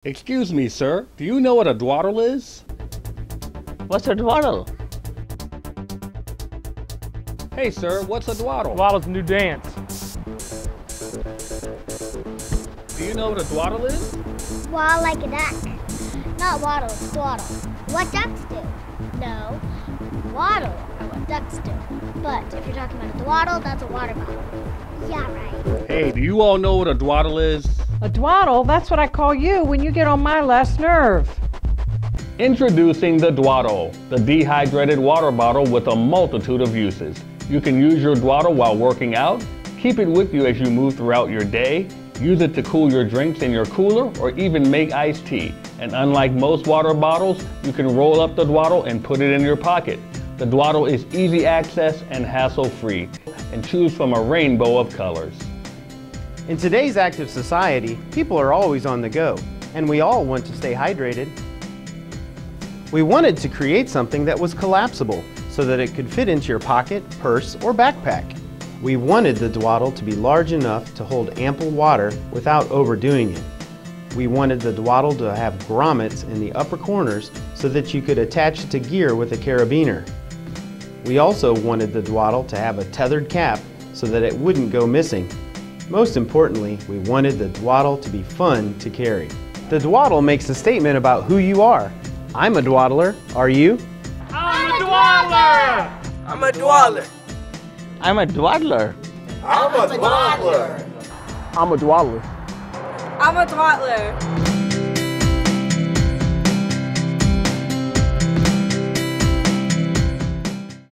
Excuse me, sir. Do you know what a dwaddle is? What's a dwaddle? Hey, sir, what's a dwaddle? Dwaddle's a new dance. Do you know what a dwaddle is? Waddle like a duck. Not waddle, dwaddle. What ducks do? No. Waddle are what ducks do. But if you're talking about a dwaddle, that's a water bottle. Yeah, right. Hey, do you all know what a dwaddle is? A dwaddle? That's what I call you when you get on my last nerve. Introducing the dwaddle, the dehydrated water bottle with a multitude of uses. You can use your dwaddle while working out, keep it with you as you move throughout your day, use it to cool your drinks in your cooler, or even make iced tea. And unlike most water bottles, you can roll up the dwaddle and put it in your pocket. The dwaddle is easy access and hassle-free, and choose from a rainbow of colors. In today's active society, people are always on the go, and we all want to stay hydrated. We wanted to create something that was collapsible so that it could fit into your pocket, purse, or backpack. We wanted the dwaddle to be large enough to hold ample water without overdoing it. We wanted the dwaddle to have grommets in the upper corners so that you could attach it to gear with a carabiner. We also wanted the dwaddle to have a tethered cap so that it wouldn't go missing. Most importantly, we wanted the dwaddle to be fun to carry. The dwaddle makes a statement about who you are. I'm a dwaddler. Are you? I'm a dwaddler! I'm a dwaddler. I'm a dwaddler. I'm a dwaddler. I'm a dwaddler. I'm a dwaddler.